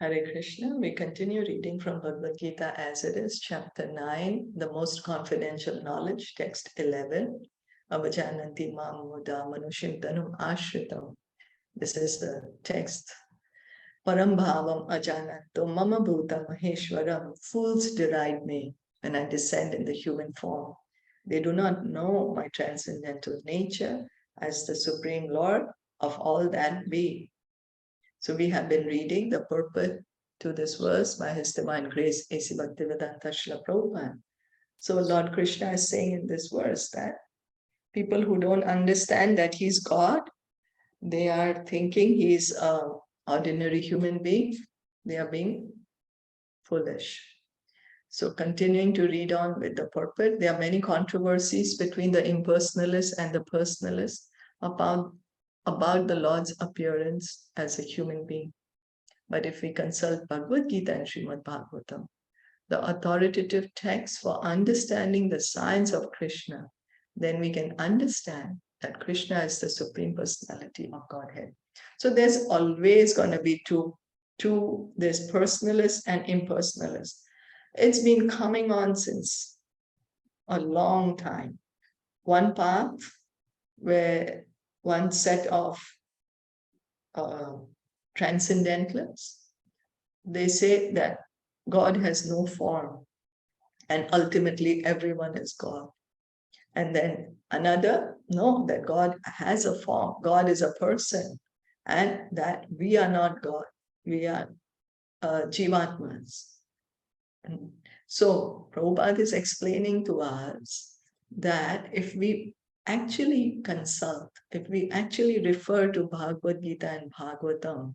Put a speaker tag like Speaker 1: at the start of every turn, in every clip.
Speaker 1: Hare Krishna. We continue reading from Bhagavad Gita as it is, chapter 9, the most confidential knowledge, text 11. Avajananti mam muda manushintanum ashritam. This is the text. Param bhavam ajananto mama bhuta maheshwaram. Fools deride me when I descend in the human form. They do not know my transcendental nature as the Supreme Lord of all that be. So we have been reading the purport to this verse by His Divine Grace A.C. Bhaktivedanta Srila Prabhupada. So Lord Krishna is saying in this verse that people who don't understand that He's God, they are thinking He's an ordinary human being. They are being foolish. So continuing to read on with the purport, there are many controversies between the impersonalists and the personalists about the Lord's appearance as a human being. But if we consult Bhagavad Gita and Srimad Bhagavatam, the authoritative text for understanding the science of Krishna, then we can understand that Krishna is the Supreme Personality of Godhead. So there's always going to be two, there's personalist and impersonalist. It's been coming on since a long time. One path where one set of transcendentalists, they say that God has no form and ultimately everyone is God. And then another, no, that God has a form, God is a person, and that we are not God, we are Jivatmas. And so Prabhupada is explaining to us that if we actually consult, if we actually refer to Bhagavad Gita and Bhagavatam,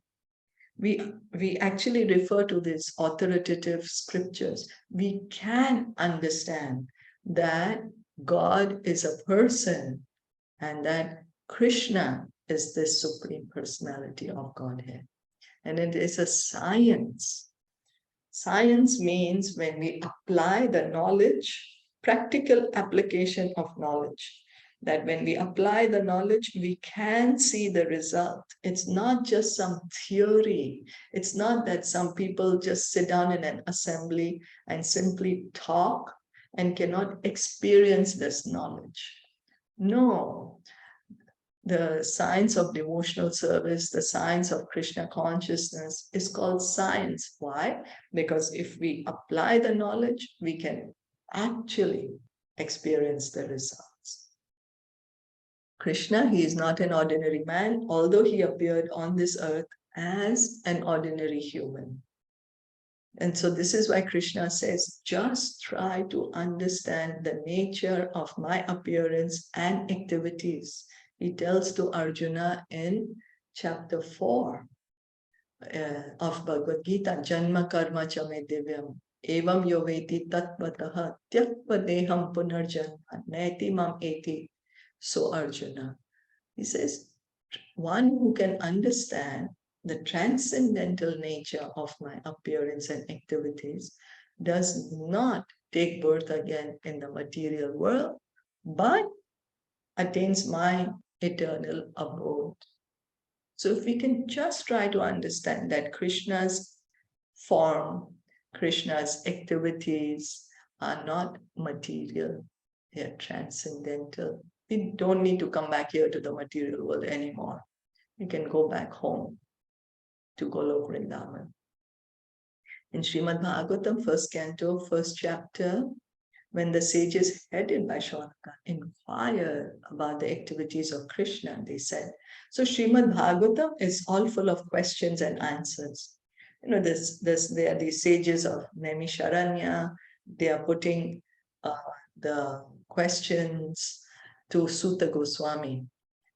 Speaker 1: we actually refer to these authoritative scriptures, we can understand that God is a person and that Krishna is the Supreme Personality of Godhead. And it is a science. Science means when we apply the knowledge, practical application of knowledge, that when we apply the knowledge, we can see the result. It's not just some theory. It's not that some people just sit down in an assembly and simply talk and cannot experience this knowledge. No. The science of devotional service, the science of Krishna consciousness is called science. Why? Because if we apply the knowledge, we can actually experience the results. Krishna, he is not an ordinary man, although he appeared on this earth as an ordinary human. And so this is why Krishna says, just try to understand the nature of my appearance and activities. He tells to Arjuna in chapter 4 of Bhagavad Gita, Janma karma chame divyam, evam yoveti tatvataha tyakva deham punarjanma naiti mam eti. So Arjuna, he says, one who can understand the transcendental nature of my appearance and activities does not take birth again in the material world, but attains my eternal abode. So if we can just try to understand that Krishna's form, Krishna's activities are not material, they are transcendental. We don't need to come back here to the material world anymore. We can go back home to Golok Vrindavan. In Srimad Bhagavatam, first canto, first chapter, when the sages headed by Shaunaka inquired about the activities of Krishna, they said, so Srimad Bhagavatam is all full of questions and answers. You know, there are these sages of Naimisharanya, they are putting the questions to Sutta Goswami.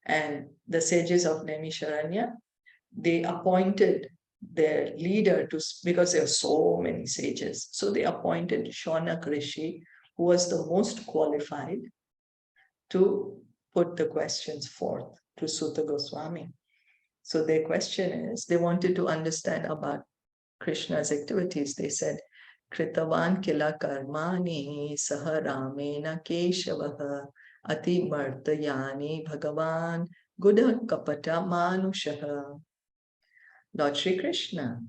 Speaker 1: And the sages of Naimisharanya, they appointed their leader to, because there are so many sages, so they appointed Shaunak Rishi, who was the most qualified to put the questions forth to Sutta Goswami. So their question is, they wanted to understand about Krishna's activities. They said, Kritavan kila karmani saha ramena keshavaha ati martayani bhagavan guda kapata manushaha. Lord Shri Krishna,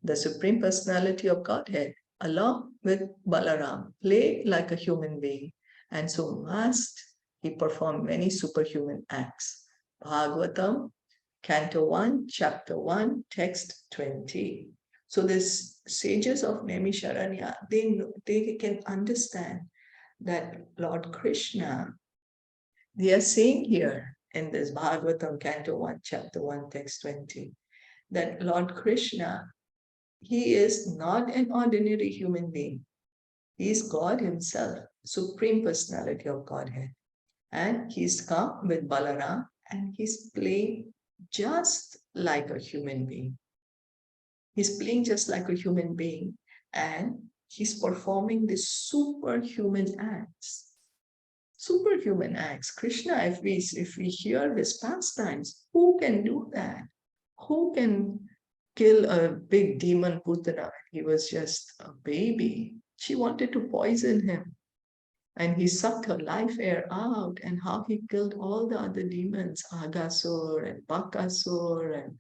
Speaker 1: the Supreme Personality of Godhead, along with Balaram, play like a human being, and so must he perform many superhuman acts. Bhagavatam, Canto 1, Chapter 1, Text 20. So these sages of Naimisharanya, they can understand that Lord Krishna, they are saying here in this Bhagavatam, Canto 1, Chapter 1, Text 20, that Lord Krishna, he is not an ordinary human being. He is God himself, Supreme Personality of Godhead. And he's come with Balaram and he's playing just like a human being. He's playing just like a human being and he's performing these superhuman acts. Superhuman acts. Krishna, if we hear his pastimes, who can do that? Who can kill a big demon Putana? He was just a baby. She wanted to poison him. And he sucked her life air out, and how he killed all the other demons, Agasur and Bakasur, and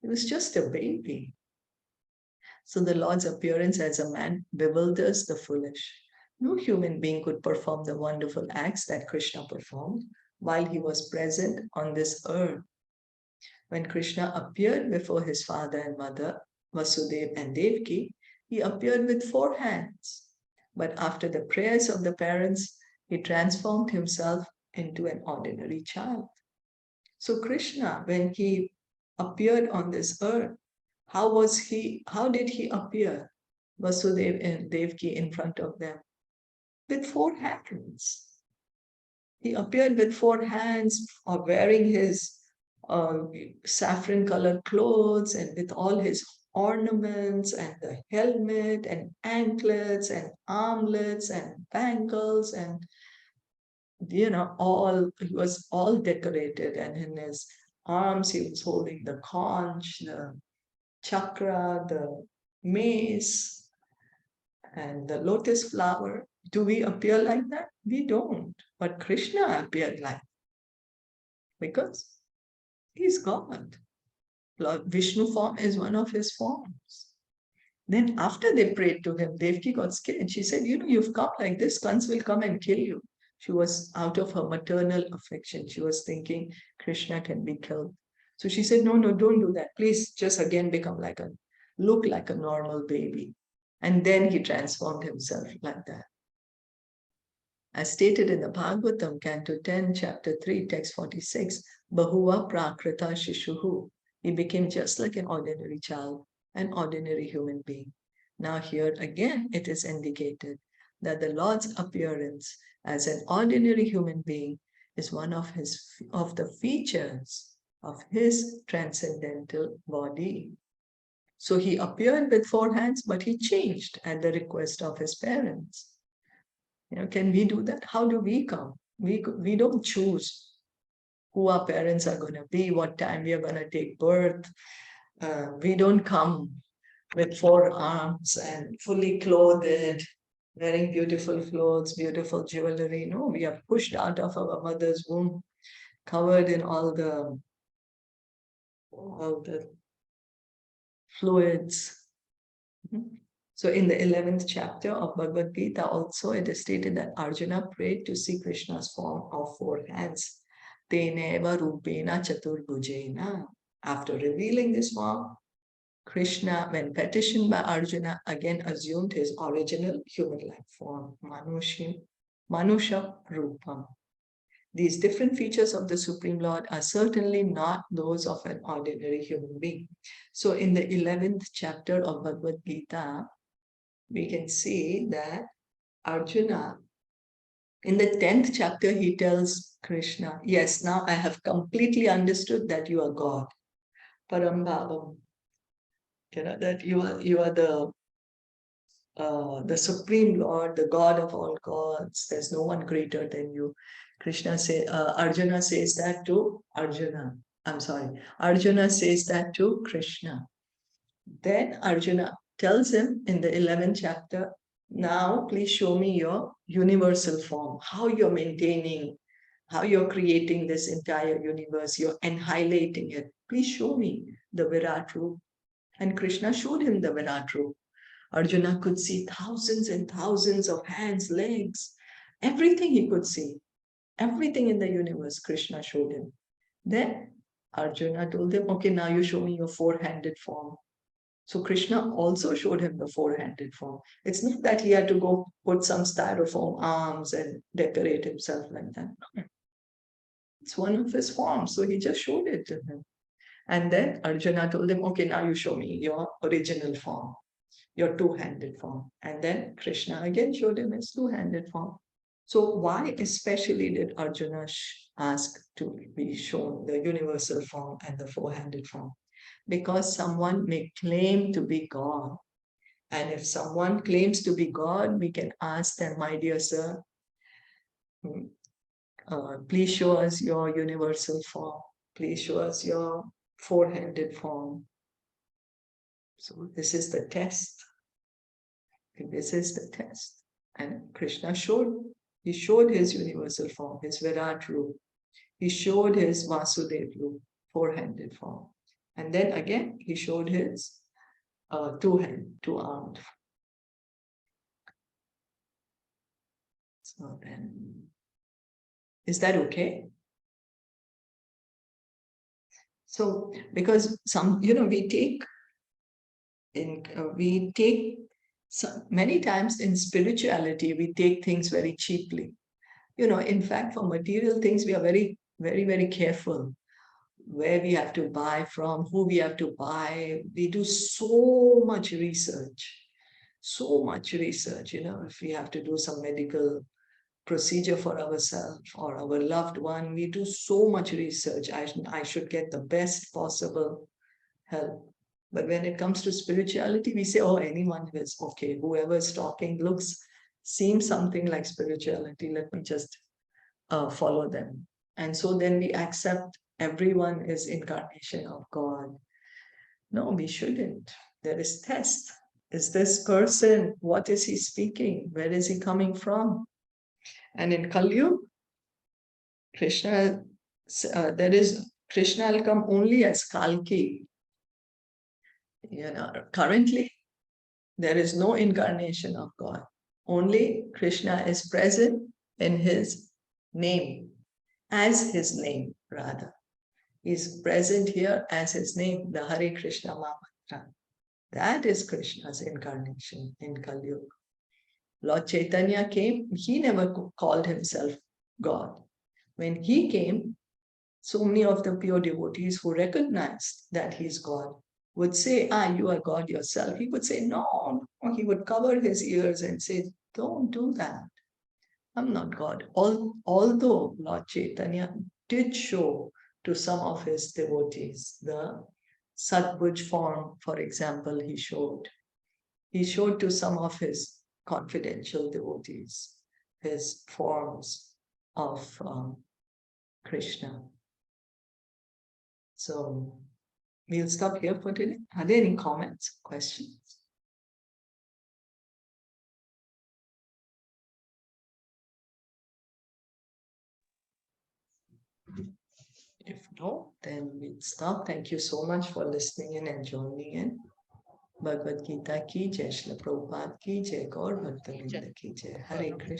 Speaker 1: he was just a baby. So the Lord's appearance as a man bewilders the foolish. No human being could perform the wonderful acts that Krishna performed while he was present on this earth. When Krishna appeared before his father and mother, Vasudeva and Devaki, he appeared with 4 hands. But after the prayers of the parents, he transformed himself into an ordinary child. So Krishna, when he appeared on this earth, how did he appear? Vasudeva and Devaki in front of them with 4 hands. He appeared with 4 hands, or wearing his saffron colored clothes and with all his ornaments and the helmet and anklets and armlets and bangles, and he was all decorated, and in his arms he was holding the conch, the chakra, the mace, and the lotus flower. Do we appear like that? We don't. But Krishna appeared like that because he's God. Lord Vishnu form is one of his forms. Then after they prayed to him, Devaki got scared. She said, you've come like this, Kans will come and kill you. She was out of her maternal affection. She was thinking Krishna can be killed. So she said, no, don't do that. Please just again look like a normal baby. And then he transformed himself like that. As stated in the Bhagavatam, Canto 10, Chapter 3, Text 46, Bahuva Prakrita Shishuhu. He became just like an ordinary child, an ordinary human being. Now here again it is indicated that the Lord's appearance as an ordinary human being is one of the features of his transcendental body. So he appeared with 4 hands, but he changed at the request of his parents. Can we do that? How do we come? We don't choose who our parents are going to be, what time we are going to take birth. We don't come with 4 arms and fully clothed, wearing beautiful clothes, beautiful jewelry. No, we are pushed out of our mother's womb, covered in all the fluids. So in the 11th chapter of Bhagavad Gita also it is stated that Arjuna prayed to see Krishna's form of 4 hands. Teneva rupena chaturbhujena. After revealing this form, Krishna, when petitioned by Arjuna, again assumed his original human-like form, Manusha Rupam. These different features of the Supreme Lord are certainly not those of an ordinary human being. So in the 11th chapter of Bhagavad Gita, we can see that Arjuna, in the 10th chapter, he tells Krishna, yes, now I have completely understood that you are God. Parambhavam. That you are the Supreme Lord, the God of all gods. There's no one greater than you. Arjuna says that to Arjuna. Arjuna says that to Krishna. Then Arjuna tells him in the 11th chapter, now please show me your universal form, how you're maintaining, how you're creating this entire universe, you're annihilating it. Please show me the Virat Roop. And Krishna showed him the Virat Roop. Arjuna could see thousands and thousands of hands, legs, everything he could see. Everything in the universe, Krishna showed him. Then Arjuna told him, okay, now you show me your four-handed form. So Krishna also showed him the four-handed form. It's not that he had to go put some styrofoam arms and decorate himself like that. No. It's one of his forms. So he just showed it to him. And then Arjuna told him, okay, now you show me your original form, your two-handed form. And then Krishna again showed him his two-handed form. So why especially did Arjuna ask to be shown the universal form and the four-handed form? Because someone may claim to be God. And if someone claims to be God, we can ask them, my dear sir, please show us your universal form. Please show us your four-handed form. So this is the test. This is the test. And Krishna showed, he showed his universal form, his Virat Roop. He showed his Vasudev Roop, four-handed form. And then again, he showed his two-armed. So then, is that okay? So, because some, we take many times in spirituality, we take things very cheaply. In fact, for material things, we are very, very, very careful where we have to buy from, who we have to buy. We do so much research. If we have to do some medical procedure for ourselves or our loved one, we do so much research. I should get the best possible help. But when it comes to spirituality, we say, oh, anyone who is okay, whoever is talking seems something like spirituality, let me just follow them. And so then we accept everyone is incarnation of God. No, we shouldn't. There is test. Is this person, what is he speaking? Where is he coming from? And in Kali Yuga, Krishna will come only as Kalki. Currently, there is no incarnation of God. Only Krishna is present in his name, as his name, rather. He's present here as his name, the Hare Krishna Mantra. That is Krishna's incarnation in Kali Yuga. Lord Caitanya came, he never called himself God. When he came, so many of the pure devotees who recognized that he's God would say, you are God yourself. He would say, no. He would cover his ears and say, don't do that. I'm not God. Although Lord Chaitanya did show to some of his devotees the Satbhuj form, for example, he showed. He showed to some of his confidential devotees his forms of Krishna. So we'll stop here for today. Are there any comments, questions? If no, then we'll stop. Thank you so much for listening in and joining in. Bhagavad Gita ki jai, Srila Prabhupada ki jai, Gaur Bhakta Vrinda ki jai. Hare Krishna.